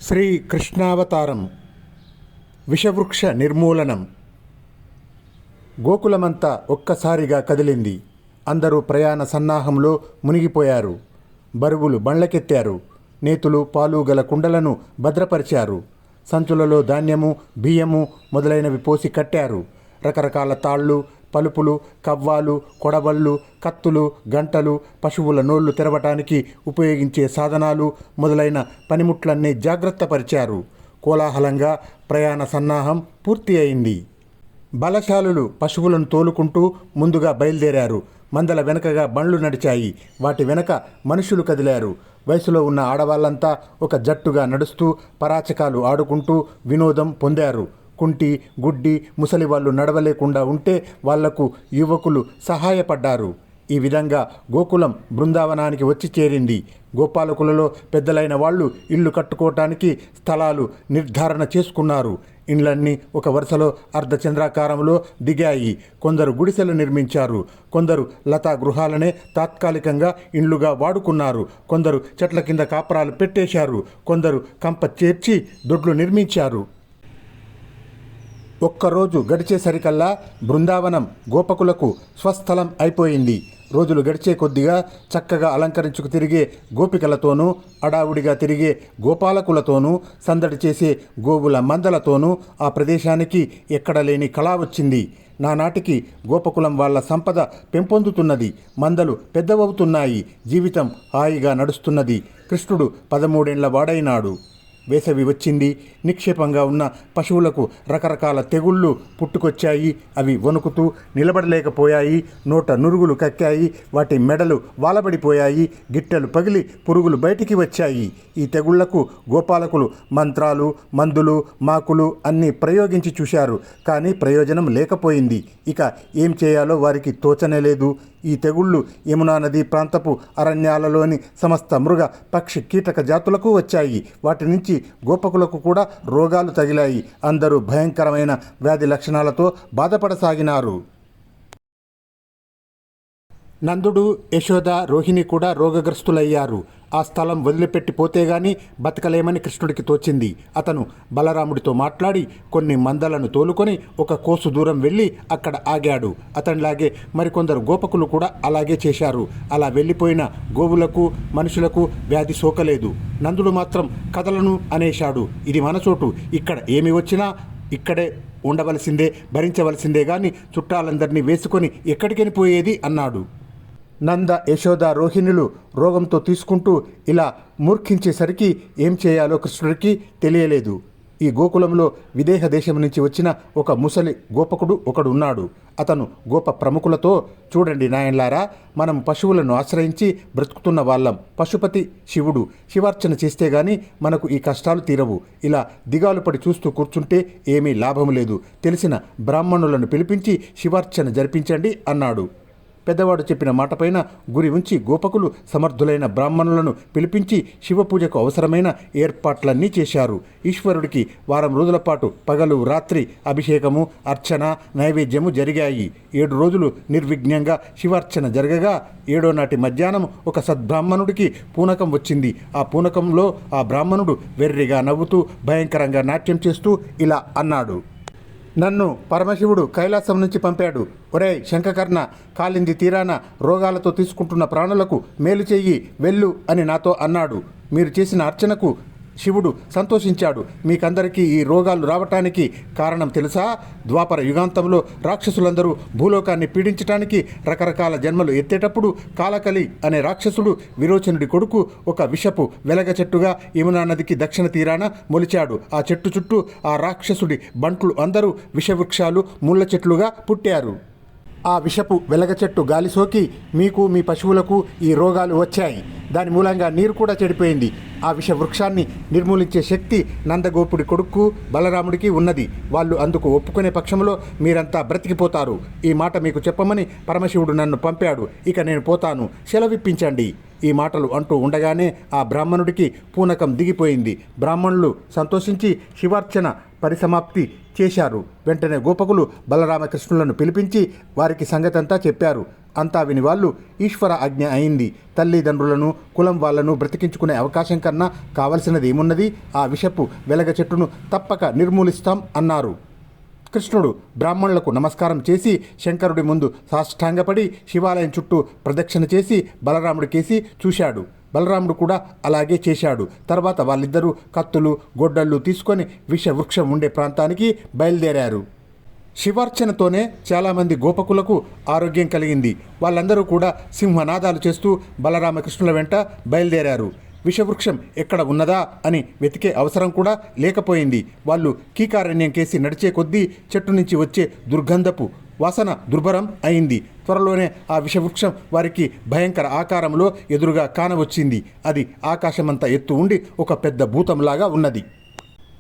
శ్రీ కృష్ణావతారం విషవృక్ష నిర్మూలనం. గోకులమంతా ఒక్కసారిగా కదిలింది. అందరూ ప్రయాణ సన్నాహంలో మునిగిపోయారు. బరువులు బండ్లకెత్తారు. నేతులు పాలు గల కుండలను భద్రపరిచారు. సంచులలో ధాన్యము, బియ్యము మొదలైనవి పోసి కట్టారు. రకరకాల తాళ్ళు, పలుపులు, కవ్వాలు, కొడవళ్ళు, కత్తులు, గంటలు, పశువుల నోళ్లు తెరవటానికి ఉపయోగించే సాధనాలు మొదలైన పనిముట్లన్నీ జాగ్రత్త పరిచారు. కోలాహలంగా ప్రయాణ సన్నాహం పూర్తి అయింది. బలశాలులు పశువులను తోలుకుంటూ ముందుగా బయలుదేరారు. మందల వెనకగా బండ్లు నడిచాయి. వాటి వెనక మనుషులు కదిలారు. వయసులో ఉన్న ఆడవాళ్లంతా ఒక జట్టుగా నడుస్తూ పరాచకాలు ఆడుకుంటూ వినోదం పొందారు. కుంటి, గుడ్డి, ముసలి వాళ్ళు నడవలేకుండా ఉంటే వాళ్లకు యువకులు సహాయపడ్డారు. ఈ విధంగా గోకులం బృందావనానికి వచ్చి చేరింది. గోపాలకులలో పెద్దలైన వాళ్ళు ఇల్లు కట్టుకోవటానికి స్థలాలు నిర్ధారణ చేసుకున్నారు. ఇండ్లన్నీ ఒక వరుసలో అర్ధచంద్రాకారంలో దిగాయి. కొందరు గుడిసెలు నిర్మించారు. కొందరు లతా గృహాలనే తాత్కాలికంగా ఇండ్లుగా వాడుకున్నారు. కొందరు చెట్ల కింద కాపరాలు పెట్టేశారు. కొందరు కంప చేర్చి దొడ్లు నిర్మించారు. ఒక్కరోజు గడిచేసరికల్లా బృందావనం గోపకులకు స్వస్థలం అయిపోయింది. రోజులు గడిచే కొద్దిగా చక్కగా అలంకరించుకు తిరిగే గోపికలతోనూ, అడావుడిగా తిరిగే గోపాలకులతోనూ, సందడి చేసే గోవుల మందలతోనూ ఆ ప్రదేశానికి ఎక్కడలేని కళ వచ్చింది. నానాటికి గోపకులం వాళ్ళ సంపద పెంపొందుతున్నది. మందలు పెద్దవవుతున్నాయి. జీవితం హాయిగా నడుస్తున్నది. కృష్ణుడు 13 ఏళ్ల వాడైనాడు. వేసవి వచ్చింది. నిక్షేపంగా ఉన్న పశువులకు రకరకాల తెగుళ్ళు పుట్టుకొచ్చాయి. అవి వణుకుతూ నిలబడలేకపోయాయి. నోట నురుగులు కక్కాయి. వాటి మెడలు వాలబడిపోయాయి. గిట్టెలు పగిలి పురుగులు బయటికి వచ్చాయి. ఈ తెగుళ్లకు గోపాలకులు మంత్రాలు, మందులు, మాకులు అన్నీ ప్రయోగించి చూశారు. కానీ ప్రయోజనం లేకపోయింది. ఇక ఏం చేయాలో వారికి తోచనేలేదు. ఈ తెగుళ్ళు యమునా నది ప్రాంతపు అరణ్యాలలోని సమస్త మృగ, పక్షి, కీటక జాతులకు వచ్చాయి. వాటి నుంచి గోపకులకు కూడా రోగాలు తగిలాయి. అందరూ భయంకరమైన వ్యాధి లక్షణాలతో బాధపడసాగినారు. నందుడు, యశోద, రోహిణి కూడా రోగగ్రస్తులయ్యారు. ఆ స్థలం వదిలిపెట్టి పోతే గాని బతకలేమని కృష్ణుడికి తోచింది. అతను బలరాముడితో మాట్లాడి కొన్ని మందలను తోలుకొని ఒక కోసు దూరం వెళ్ళి అక్కడ ఆగాడు. అతనిలాగే మరికొందరు గోపకులు కూడా అలాగే చేశారు. అలా వెళ్ళిపోయిన గోవులకు, మనుషులకు వ్యాధి సోకలేదు. నందుడు మాత్రం కథలను అనేశాడు. ఇది మన చోటు. ఇక్కడ ఏమి వచ్చినా ఇక్కడే ఉండవలసిందే, భరించవలసిందే గాని చుట్టాలందరినీ వేసుకొని ఎక్కడికని పోయేది అన్నాడు. నంద, యశోద, రోహిణులు రోగంతో తీసుకుంటూ ఇలా మూర్ఖించేసరికి ఏం చేయాలో కృష్ణుడికి తెలియలేదు. ఈ గోకులంలో విదేహ దేశం నుంచి వచ్చిన ఒక ముసలి గోపకుడు ఒకడు ఉన్నాడు. అతను గోప ప్రముఖులతో, చూడండి నాయన్లారా, మనం పశువులను ఆశ్రయించి బ్రతుకుతున్న వాళ్ళం. పశుపతి శివుడు. శివార్చన చేస్తే గాని మనకు ఈ కష్టాలు తీరవు. ఇలా దిగాలు పడి చూస్తూ కూర్చుంటే ఏమీ లాభం లేదు. తెలిసిన బ్రాహ్మణులను పిలిపించి శివార్చన జరిపించండి అన్నాడు. పెద్దవాడు చెప్పిన మాటపైన గురి ఉంచి గోపకులు సమర్థులైన బ్రాహ్మణులను పిలిపించి శివపూజకు అవసరమైన ఏర్పాట్లన్నీ చేశారు. ఈశ్వరుడికి వారం రోజుల పాటు పగలు రాత్రి అభిషేకము, అర్చన, నైవేద్యము జరిగాయి. 7 రోజులు నిర్విఘ్నంగా శివార్చన జరగగా 7వ నాటి మధ్యాహ్నం ఒక సద్బ్రాహ్మణుడికి పూనకం వచ్చింది. ఆ పూనకంలో ఆ బ్రాహ్మణుడు వెర్రిగా నవ్వుతూ భయంకరంగా నాట్యం చేస్తూ ఇలా అన్నాడు: నన్ను పరమశివుడు కైలాసం నుంచి పంపాడు. ఒరేయ్ శంఖకర్ణ, కాలింది తీరాన రోగాలతో తీసుకుంటున్న ప్రాణులకు మేలు చెయ్యి, వెళ్ళు అని నాతో అన్నాడు. మీరు చేసిన అర్చనకు శివుడు సంతోషించాడు. మీకందరికీ ఈ రోగాలు రావటానికి కారణం తెలుసా? ద్వాపర యుగాంతంలో రాక్షసులందరూ భూలోకాన్ని పీడించటానికి రకరకాల జన్మలు ఎత్తేటప్పుడు కాలకలి అనే రాక్షసుడు విరోచనుడి కొడుకు ఒక విషపు వెలగ చెట్టుగా యమునా నదికి దక్షిణ తీరాన మొలిచాడు. ఆ చెట్టు చుట్టూ ఆ రాక్షసుడి బంట్లు అందరూ విషవృక్షాలు, ముళ్ళ చెట్లుగా పుట్టారు. ఆ విషపు వెలగ చెట్టు గాలి సోకి మీకు, మీ పశువులకు ఈ రోగాలు వచ్చాయి. దాని మూలంగా నీరు కూడా చెడిపోయింది. ఆ విష వృక్షాన్ని నిర్మూలించే శక్తి నందగోపుడి కొడుకు బలరాముడికి ఉన్నది. వాళ్ళు అందుకు ఒప్పుకునే పక్షంలో మీరంతా బ్రతికిపోతారు. ఈ మాట మీకు చెప్పమని పరమశివుడు నన్ను పంపాడు. ఇక నేను పోతాను, సెలవిప్పించండి. ఈ మాటలు అంటూ ఉండగానే ఆ బ్రాహ్మణుడికి పూనకం దిగిపోయింది. బ్రాహ్మణులు సంతోషించి శివార్చన పరిసమాప్తి చేశారు. వెంటనే గోపకులు బలరామకృష్ణులను పిలిపించి వారికి సంగతంతా చెప్పారు. అంతా విని వాళ్ళు ఈశ్వర ఆజ్ఞ అయింది, తల్లిదండ్రులను కులం వాళ్లను బ్రతికించుకునే అవకాశం కన్నా కావలసినది ఏమున్నది, ఆ విషపు వెలగ చెట్టును తప్పక నిర్మూలిస్తాం అన్నారు. కృష్ణుడు బ్రాహ్మణులకు నమస్కారం చేసి శంకరుడి ముందు సాష్టాంగపడి శివాలయం చుట్టూ ప్రదక్షిణ చేసి బలరాముడికేసి చూశాడు. బలరాముడు కూడా అలాగే చేశాడు. తర్వాత వాళ్ళిద్దరూ కత్తులు గొడ్డళ్ళు తీసుకొని విషవృక్షం ఉండే ప్రాంతానికి బయలుదేరారు. శివార్చనతోనే చాలామంది గోపకులకు ఆరోగ్యం కలిగింది. వాళ్ళందరూ కూడా సింహనాదాలు చేస్తూ బలరామకృష్ణుల వెంట బయలుదేరారు. విషవృక్షం ఎక్కడ ఉన్నదా అని వెతికే అవసరం కూడా లేకపోయింది. వాళ్ళు కీకారణ్యం కేసి నడిచే కొద్దీ చెట్టు నుంచి వచ్చే దుర్గంధపు వాసన దుర్భరం అయింది. త్వరలోనే ఆ విషవృక్షం వారికి భయంకర ఆకారంలో ఎదురుగా కానవచ్చింది. అది ఆకాశమంతా ఎత్తు ఉండి ఒక పెద్ద భూతంలాగా ఉన్నది.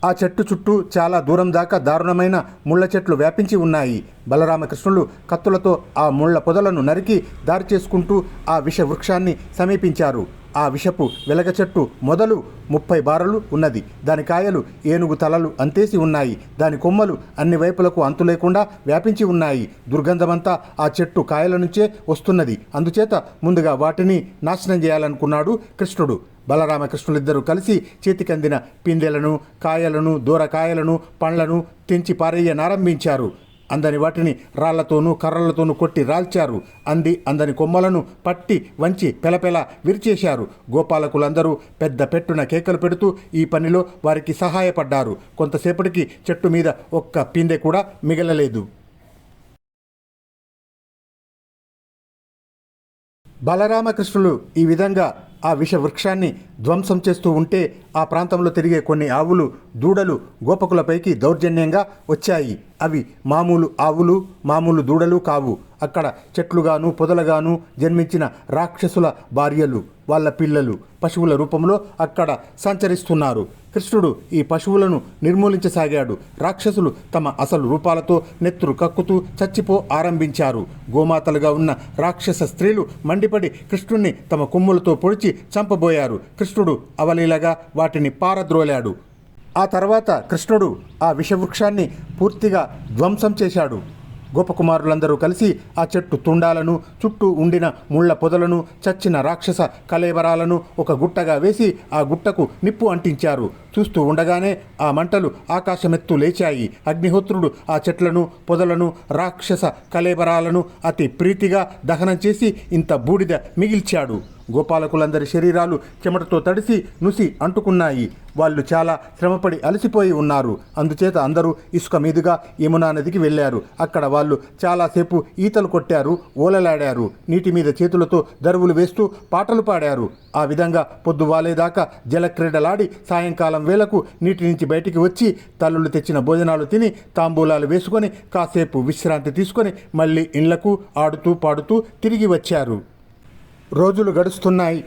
ఆ చెట్టు చుట్టూ చాలా దూరం దాకా దారుణమైన ముళ్ళ చెట్లు వ్యాపించి ఉన్నాయి. బలరామకృష్ణులు కత్తులతో ఆ ముళ్ళ పొదలను నరికి దారి చేసుకుంటూ ఆ విషవృక్షాన్ని సమీపించారు. ఆ విషపు వెలగ చెట్టు మొదలు 30 బారలు ఉన్నది. దాని కాయలు ఏనుగు తలలు అంతేసి ఉన్నాయి. దాని కొమ్మలు అన్ని వైపులకు అంతు లేకుండా వ్యాపించి ఉన్నాయి. దుర్గంధమంతా ఆ చెట్టు కాయల నుంచే వస్తున్నది. అందుచేత ముందుగా వాటిని నాశనం చేయాలనుకున్నాడు కృష్ణుడు. బలరామకృష్ణులిద్దరూ కలిసి చేతికందిన పిందెలను కాయలను దూరకాయలను పండ్లను తెంచి పారేయనారంభించారు. అందని వాటిని రాళ్లతోనూ కర్రలతోనూ కొట్టి రాల్చారు. అందని కొమ్మలను పట్టి వంచి పెలపెల విరిచేశారు. గోపాలకులందరూ పెద్ద పెట్టున కేకలు పెడుతూ ఈ పనిలో వారికి సహాయపడ్డారు. కొంతసేపటికి చెట్టు మీద ఒక్క పిందె కూడా మిగలలేదు. బలరామకృష్ణులు ఈ విధంగా ఆ విషవృక్షాన్ని ధ్వంసం చేస్తూ ఉంటే ఆ ప్రాంతంలో తిరిగే కొన్ని ఆవులు దూడలు గోపకులపైకి దౌర్జన్యంగా వచ్చాయి. అవి మామూలు ఆవులు మామూలు దూడలు కావు. అక్కడ చెట్లుగాను పొదలుగాను జన్మించిన రాక్షసుల భార్యలు వాళ్ళ పిల్లలు పశువుల రూపంలో అక్కడ సంచరిస్తున్నారు. కృష్ణుడు ఈ పశువులను నిర్మూలించసాగాడు. రాక్షసులు తమ అసలు రూపాలతో నెత్తురు కక్కుతూ చచ్చిపో ఆరంభించారు. గోమాతలుగా ఉన్న రాక్షస స్త్రీలు మండిపడి కృష్ణుణ్ణి తమ కొమ్ములతో పొడిచి చంపబోయారు. కృష్ణుడు అవలీలగా వాటిని పారద్రోలాడు. ఆ తర్వాత కృష్ణుడు ఆ విషవృక్షాన్ని పూర్తిగా ధ్వంసం చేశాడు. గోపకుమారులందరూ కలిసి ఆ చెట్టు తుండాలను చుట్టూ ఉండిన ముళ్ళ పొదలను చచ్చిన రాక్షస కళేబరాలను ఒక గుట్టగా వేసి ఆ గుట్టకు నిప్పు అంటించారు. చూస్తూ ఉండగానే ఆ మంటలు ఆకాశమెత్తు లేచాయి. అగ్నిహోత్రుడు ఆ చెట్లను పొదలను రాక్షస కళేబరాలను అతి ప్రీతిగా దహనం చేసి ఇంత బూడిద మిగిల్చాడు. గోపాలకులందరి శరీరాలు చెమటతో తడిసి నుసి అంటుకున్నాయి. వాళ్ళు చాలా శ్రమపడి అలసిపోయి ఉన్నారు. అందుచేత అందరూ ఇసుక మీదుగా యమునా నదికి వెళ్ళారు. అక్కడ వాళ్ళు చాలాసేపు ఈతలు కొట్టారు, ఓలలాడారు. నీటి మీద చేతులతో దరువులు వేస్తూ పాటలు పాడారు. ఆ విధంగా పొద్దు వాలేదాకా జలక్రీడలాడి సాయంకాలం వేళకు నీటి నుంచి బయటికి వచ్చి తల్లులు తెచ్చిన భోజనాలు తిని తాంబూలాలు వేసుకొని కాసేపు విశ్రాంతి తీసుకొని మళ్ళీ ఇళ్లకు ఆడుతూ పాడుతూ తిరిగి వచ్చారు. రోజులు గడుస్తున్నాయి.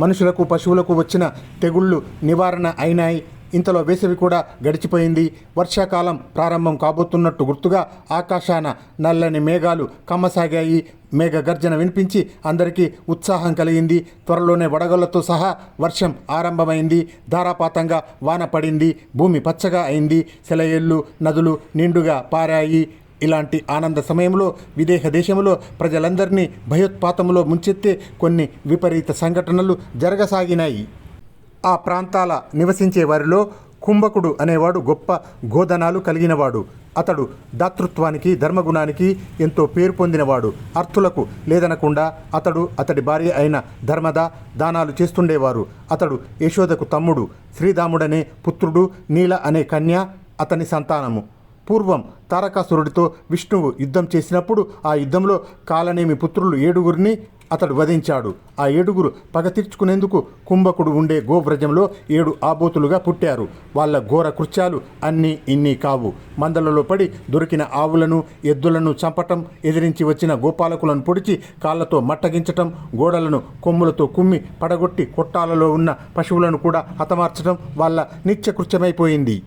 మనుషులకు పశువులకు వచ్చిన తెగుళ్ళు నివారణ అయినాయి. ఇంతలో వేసవి కూడా గడిచిపోయింది. వర్షాకాలం ప్రారంభం కాబోతున్నట్టు గుర్తుగా ఆకాశాన నల్లని మేఘాలు కమ్మసాగాయి. మేఘ గర్జన వినిపించి అందరికీ ఉత్సాహం కలిగింది. త్వరలోనే వడగళ్లతో సహా వర్షం ఆరంభమైంది. ధారాపాతంగా వాన పడింది. భూమి పచ్చగా అయింది. సెలయేళ్ళు నదులు నిండుగా పారాయి. ఇలాంటి ఆనంద సమయంలో విదేహ దేశంలో ప్రజలందరినీ భయోత్పాతంలో ముంచెత్తే కొన్ని విపరీత సంఘటనలు జరగసాగినాయి. ఆ ప్రాంతాల నివసించే వారిలో కుంభకుడు అనేవాడు గొప్ప గోధనాలు కలిగినవాడు. అతడు దాతృత్వానికి ధర్మగుణానికి ఎంతో పేరు పొందినవాడు. అర్థులకు లేదనకుండా అతడి భార్య అయిన ధర్మద దానాలు చేస్తుండేవారు. అతడు యశోదకు తమ్ముడు. శ్రీరాముడనే పుత్రుడు, నీల అనే కన్య అతని సంతానము. పూర్వం తారకాసురుడితో విష్ణువు యుద్ధం చేసినప్పుడు ఆ యుద్ధంలో కాలనేమి పుత్రులు 7గురిని అతడు వధించాడు. ఆ 7గురు పగ తీర్చుకునేందుకు కుంభకుడు ఉండే గోవ్రజంలో 7 ఆబోతులుగా పుట్టారు. వాళ్ళ ఘోర కృత్యాలు అన్నీ ఇన్ని కావు. మందలలో పడి దొరికిన ఆవులను ఎద్దులను చంపటం, ఎదిరించి వచ్చిన గోపాలకులను పొడిచి కాళ్లతో మట్టగించటం, గోడలను కొమ్ములతో కుమ్మి పడగొట్టి కొట్టాలలో ఉన్న పశువులను కూడా హతమార్చడం వాళ్ళ నిత్యకృత్యమైపోయింది.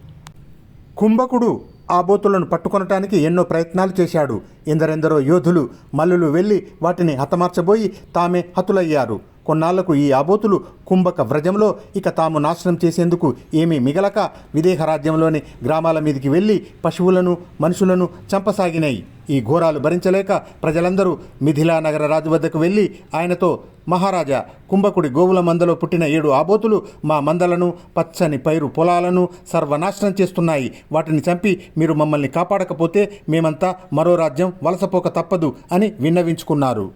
కుంభకుడు ఆబోతులను పట్టుకొనటానికి ఎన్నో ప్రయత్నాలు చేశాడు. ఎందరెందరో యోధులు మల్లులు వెళ్ళి వాటిని హతమార్చబోయి తామే హతులయ్యారు. కొన్నాళ్లకు ఈ ఆబోతులు కుంభక వ్రజంలో ఇక తాము నాశనం చేసేందుకు ఏమీ మిగలక విదేహ రాజ్యంలోని గ్రామాల మీదికి వెళ్ళి పశువులను మనుషులను చంపసాగినాయి. ఈ ఘోరాలు భరించలేక ప్రజలందరూ మిథిలా నగర రాజు వద్దకు వెళ్ళి ఆయనతో, మహారాజా, కుంభకుడి గోవుల మందలో పుట్టిన 7 ఆబోతులు మా మందలను, పచ్చని పైరు పొలాలను సర్వనాశనం చేస్తున్నాయి. వాటిని చంపి మీరు మమ్మల్ని కాపాడకపోతే మేమంతా మరో రాజ్యం వలసపోక తప్పదు అని విన్నవించుకున్నారు.